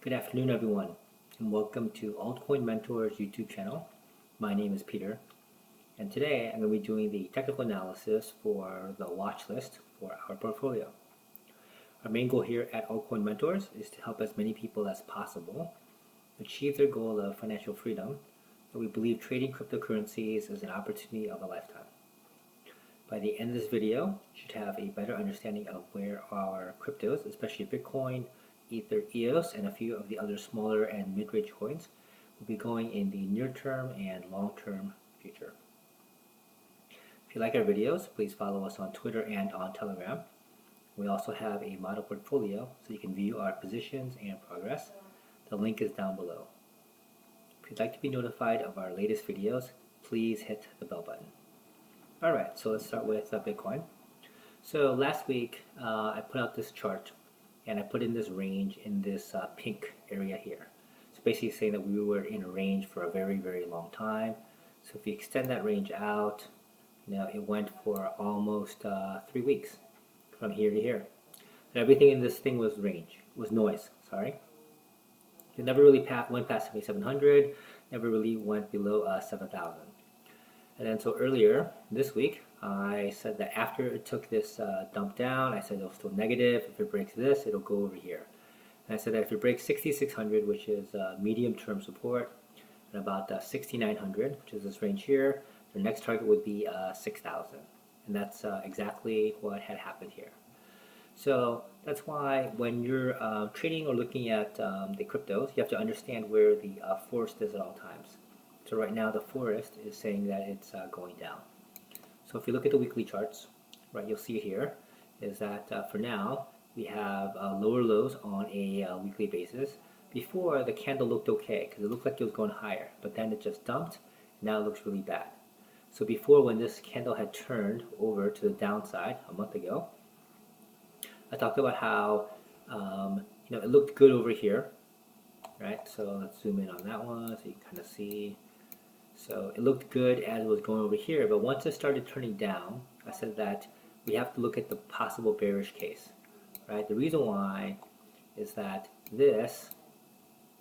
Good afternoon, everyone, and welcome to Altcoin Mentors YouTube channel. My name is Peter, and today I'm going to be doing the technical analysis for the watch list for our portfolio. Our main goal here at Altcoin Mentors is to help as many people as possible achieve their goal of financial freedom, and we believe trading cryptocurrencies is an opportunity of a lifetime. By the end of this video, you should have a better understanding of where our cryptos, especially Bitcoin, ETH EOS, and a few of the other smaller and mid-range coins will be going in the near-term and long-term future. If you like our videos, please follow us on Twitter and on Telegram. We also have a model portfolio so you can view our positions and progress. The link is down below. If you'd like to be notified of our latest videos, please hit the bell button. Alright, so let's start with Bitcoin. So last week I put out this chart and I put in this range in this pink area here. So basically saying that we were in a range for a very, very long time. So if you extend that range out, it went for almost 3 weeks from here to here. And everything in this thing was noise, sorry. It never really went past 7,700, never really went below 7,000. And then so earlier this week, I said that after it took this dump down, I said it'll still negative. If it breaks this, it'll go over here. And I said that if it breaks 6,600, which is medium-term support, and about 6,900, which is this range here, the next target would be 6,000. And that's exactly what had happened here. So that's why when you're trading or looking at the cryptos, you have to understand where the forest is at all times. So right now the forest is saying that it's going down. So if you look at the weekly charts, right, you'll see here is that for now we have lower lows on a weekly basis. Before, the candle looked okay because it looked like it was going higher, but then it just dumped. Now it looks really bad. So before, when this candle had turned over to the downside a month ago, I talked about how it looked good over here, right? So let's zoom in on that one so you can kind of see. So it looked good as it was going over here, but once it started turning down, I said that we have to look at the possible bearish case, right? The reason why is that this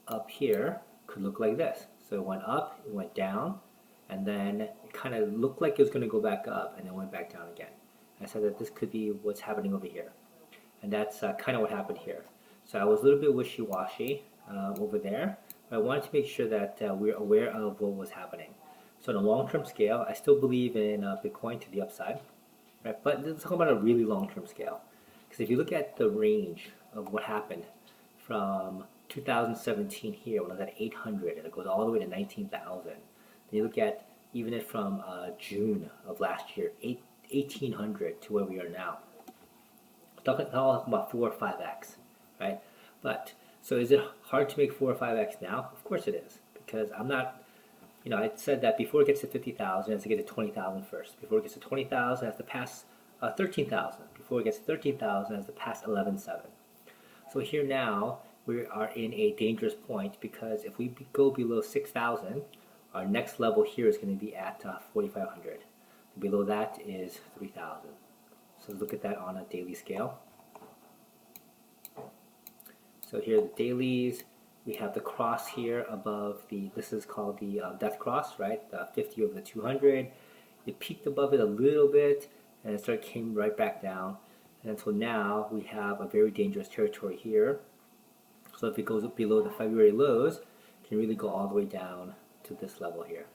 up here could look like this. So it went up, it went down, and then it kind of looked like it was going to go back up, and then went back down again. I said that this could be what's happening over here, and that's kind of what happened here. So I was a little bit wishy-washy over there. I wanted to make sure that we're aware of what was happening. So on a long-term scale, I still believe in Bitcoin to the upside, right? But let's talk about a really long-term scale. Because if you look at the range of what happened from 2017 here, when it was at 800, and it goes all the way to 19,000. Then you look at even it from June of last year, 1,800 to where we are now. Talking about 4 or 5x, right? But so is it hard to make 4 or 5x now? Of course it is, because I'm not, I said that before it gets to 50,000, it has to get to 20,000 first. Before it gets to 20,000, it has to pass 13,000. Before it gets to 13,000, it has to pass 11,700. So here now, we are in a dangerous point, because if we go below 6,000, our next level here is going to be at 4,500. Below that is 3,000. So look at that on a daily scale. So here are the dailies. We have the cross here above this is called the death cross, right? The 50 over the 200. It peaked above it a little bit, and it came right back down. And so now we have a very dangerous territory here. So if it goes up below the February lows, it can really go all the way down to this level here.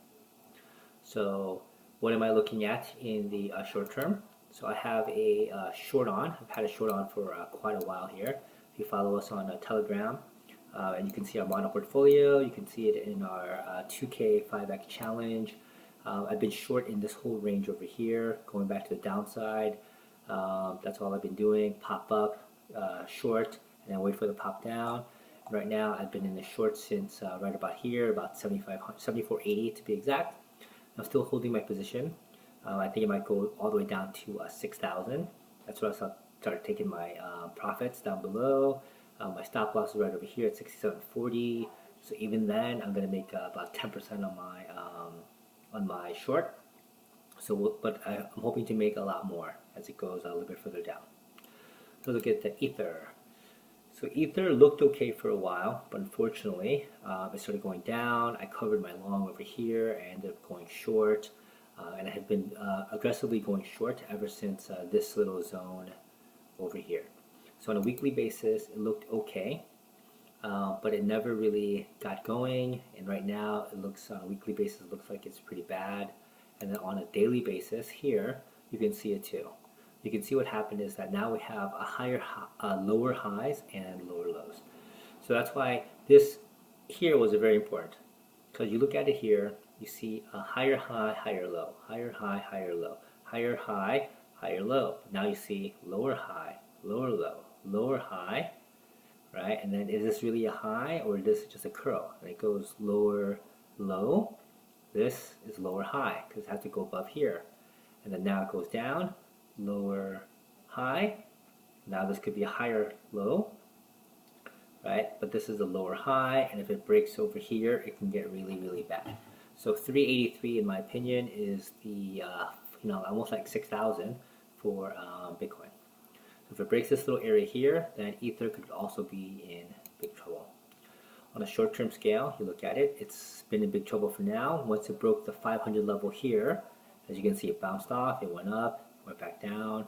So what am I looking at in the short term? So I have a short on. I've had a short on for quite a while here. If you follow us on Telegram, and you can see our model portfolio, you can see it in our 2K 5X challenge. I've been short in this whole range over here, going back to the downside. That's all I've been doing. Pop up, short, and then wait for the pop down. Right now, I've been in the short since right about here, about 74.80 to be exact. I'm still holding my position. I think it might go all the way down to 6,000. That's where I started taking my profits down below. My stop loss is right over here at 67.40. So even then, I'm going to make about 10% on my short. So, but I'm hoping to make a lot more as it goes a little bit further down. So look at the Ether. So Ether looked okay for a while, but unfortunately, it started going down. I covered my long over here. I ended up going short, and I had been aggressively going short ever since this little zone over here. So on a weekly basis, it looked okay, but it never really got going. And right now, it looks on a weekly basis, it looks like it's pretty bad. And then on a daily basis here, you can see it too. You can see what happened is that now we have lower highs and lower lows. So that's why this here was very important, because you look at it here, you see a higher high, higher low, higher high, higher low, higher high, higher low. Now you see lower high, lower low, lower high, right? And then is this really a high or is this just a curl? And it goes lower, low. This is lower high because it has to go above here. And then now it goes down, lower high. Now this could be a higher low, right? But this is a lower high, and if it breaks over here, it can get really, really bad. So 383, in my opinion, is the almost like 6,000 for Bitcoin. So if it breaks this little area here, then Ether could also be in big trouble. On a short-term scale, you look at it, it's been in big trouble for now. Once it broke the 500 level here, as you can see, it bounced off, it went up, went back down.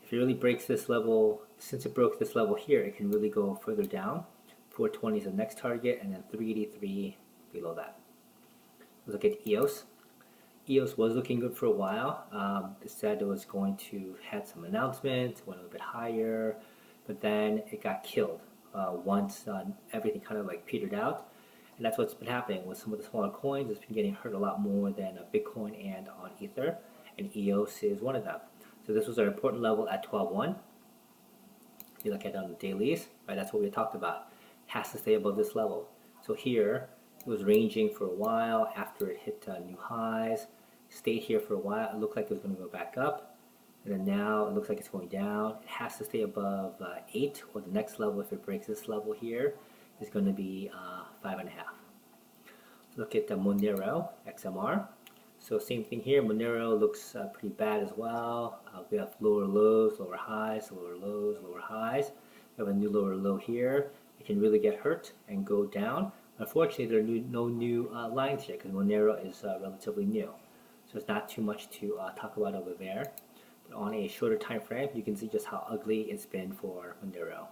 If it really breaks this level, since it broke this level here, it can really go further down. 420 is the next target, and then 383 below that. Let's look at EOS. EOS was looking good for a while. It said it was going to have some announcements, went a little bit higher, but then it got killed once everything kind of like petered out. And that's what's been happening with some of the smaller coins. It's been getting hurt a lot more than Bitcoin and on Ether, and EOS is one of them. So this was our important level at 12.1. If you look at it on the dailies, right, that's what we talked about. It has to stay above this level. So here, it was ranging for a while after it hit new highs. Stayed here for a while. It looked like it was going to go back up. And then now it looks like it's going down. It has to stay above 8, or the next level, if it breaks this level here, is going to be 5.5. Look at the Monero XMR. So same thing here. Monero looks pretty bad as well. We have lower lows, lower highs, lower lows, lower highs. We have a new lower low here. It can really get hurt and go down. Unfortunately, there are no new lines here because Monero is relatively new. So there's not too much to talk about over there. But on a shorter time frame, you can see just how ugly it's been for Monero,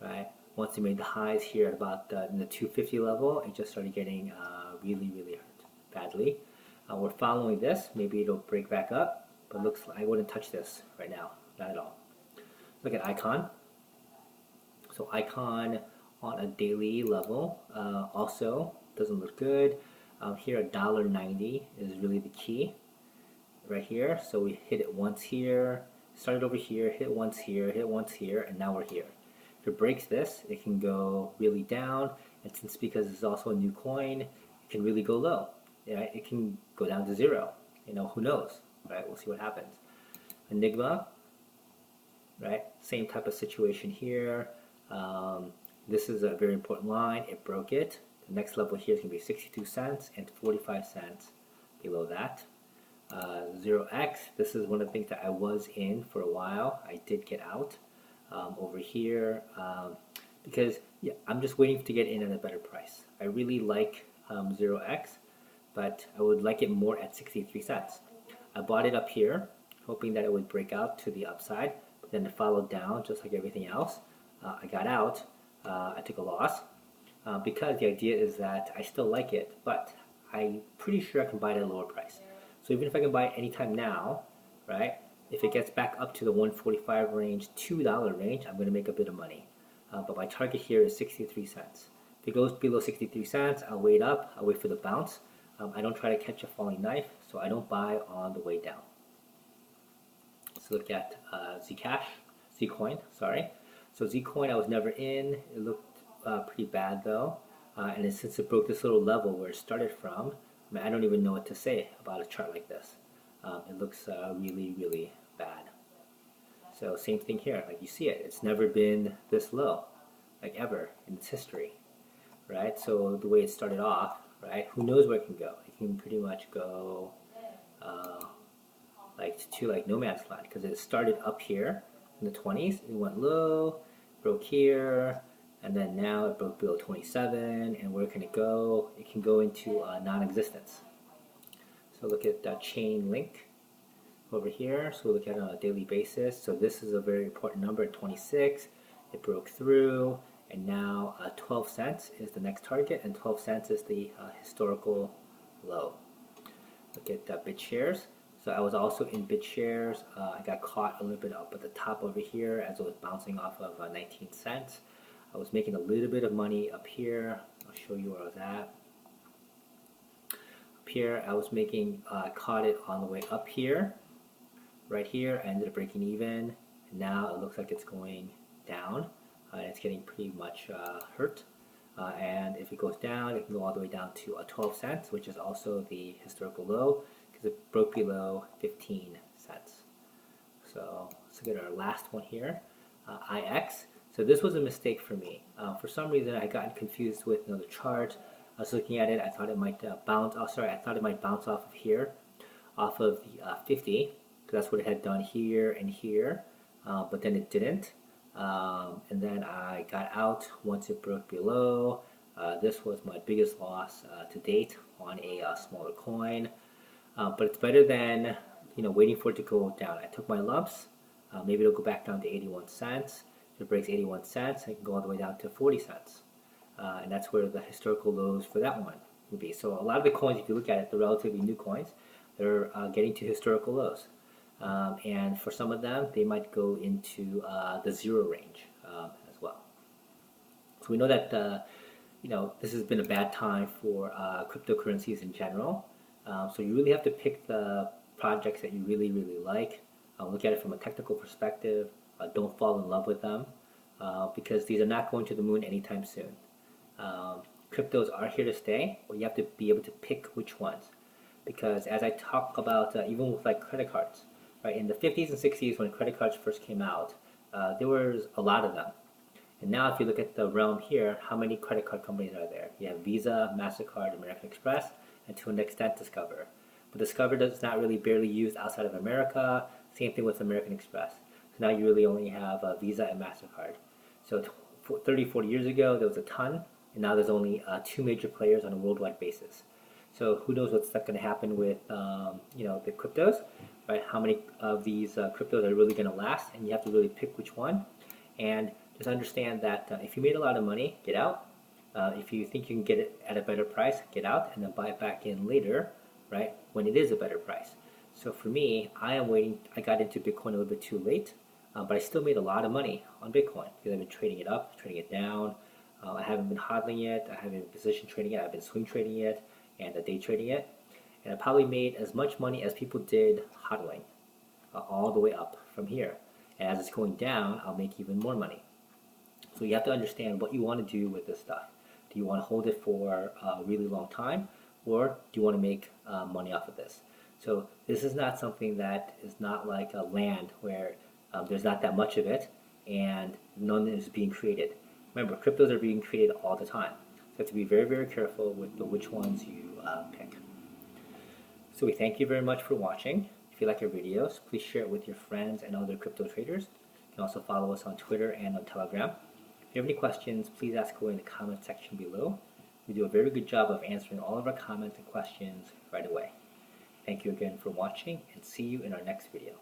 right? Once it made the highs here at about in the 250 level, it just started getting really, really hurt badly. We're following this. Maybe it'll break back up, but looks like I wouldn't touch this right now, not at all. Look at Icon. So Icon on a daily level also doesn't look good. Here $1.90 is really the key right here. So we hit it once here, started over here, hit once here, hit once here, and now we're here. If it breaks this, it can go really down, and since because it's also a new coin, it can really go low. Right? It can go down to 0. Who knows, right? We'll see what happens. Enigma, right? Same type of situation here. This is a very important line. It broke it. The next level here is going to be 62 cents and 45 cents below that. ZRX, this is one of the things that I was in for a while. I did get out over here because I'm just waiting to get in at a better price. I really like ZRX, but I would like it more at 63 cents. I bought it up here, hoping that it would break out to the upside, but then it followed down just like everything else. I got out. I took a loss because the idea is that I still like it, but I'm pretty sure I can buy it at a lower price. So even if I can buy it anytime now, right, if it gets back up to the 145 range, $2 range, I'm going to make a bit of money. But my target here is 63 cents. If it goes below 63 cents, I'll wait up. I'll wait for the bounce. I don't try to catch a falling knife, so I don't buy on the way down. Let's look at Zcoin, sorry. So Zcoin, I was never in. It looked pretty bad though. And since it broke this little level where it started from, I don't even know what to say about a chart like this. It looks really, really bad. So same thing here, like you see it. It's never been this low, like ever in its history, right? So the way it started off, right? Who knows where it can go? It can pretty much go like no man's land because it started up here in the 20s. It went low, broke here, and then now it broke below 27, and where can it go? It can go into non-existence. So look at that chain link over here. So look at it on a daily basis. So this is a very important number at 26. It broke through, and now 12 cents is the next target, and 12 cents is the historical low. Look at BitShares. So I was also in BitShares. I got caught a little bit up at the top over here as it was bouncing off of 19 cents. I was making a little bit of money up here. I'll show you where I was at. Up here, I was making, caught it on the way up here. Right here, I ended up breaking even. And now it looks like it's going down. It's getting pretty much hurt. And if it goes down, it can go all the way down to 12 cents, which is also the historical low, because it broke below 15 cents. So let's look at our last one here, IX. So this was a mistake for me. For some reason, I got confused with the chart. I was looking at it. I thought it might bounce. Oh, sorry. I thought it might bounce off of here, off of the 50, because that's what it had done here and here. But then it didn't. And then I got out once it broke below. This was my biggest loss to date on a smaller coin. But it's better than waiting for it to go down. I took my lumps. Maybe it'll go back down to 81 cents. If it breaks 81 cents, it can go all the way down to 40 cents. And that's where the historical lows for that one would be. So a lot of the coins, if you look at it, the relatively new coins, they're getting to historical lows. And for some of them, they might go into the zero range as well. So we know that this has been a bad time for cryptocurrencies in general. So you really have to pick the projects that you really, really like. Look at it from a technical perspective. Don't fall in love with them because these are not going to the moon anytime soon. Cryptos are here to stay, but you have to be able to pick which ones. Because as I talk about, even with like credit cards, right, in the 50s and 60s when credit cards first came out, there was a lot of them. And now if you look at the realm here, how many credit card companies are there? You have Visa, MasterCard, American Express, and to an extent Discover. But Discover is not really barely used outside of America. Same thing with American Express. So now you really only have Visa and MasterCard. So 30, 40 years ago, there was a ton, and now there's only 2 major players on a worldwide basis. So who knows what's going to happen with the cryptos, right? How many of these cryptos are really going to last, and you have to really pick which one. And just understand that if you made a lot of money, get out. If you think you can get it at a better price, get out, and then buy it back in later, right, when it is a better price. So for me, I am waiting. I got into Bitcoin a little bit too late, but I still made a lot of money on Bitcoin because I've been trading it up, trading it down. I haven't been hodling it. I haven't been position trading it. I've been swing trading it and day trading it. And I probably made as much money as people did hodling all the way up from here. And as it's going down, I'll make even more money. So you have to understand what you want to do with this stuff. Do you want to hold it for a really long time, or do you want to make money off of this? So this is not something that is not like a land where there's not that much of it and none is being created. Remember, cryptos are being created all the time. So you have to be very, very careful with which ones you pick. So we thank you very much for watching. If you like our videos, please share it with your friends and other crypto traders. You can also follow us on Twitter and on Telegram. If you have any questions, please ask away in the comment section below. We do a very good job of answering all of our comments and questions right away. Thank you again for watching, and see you in our next video.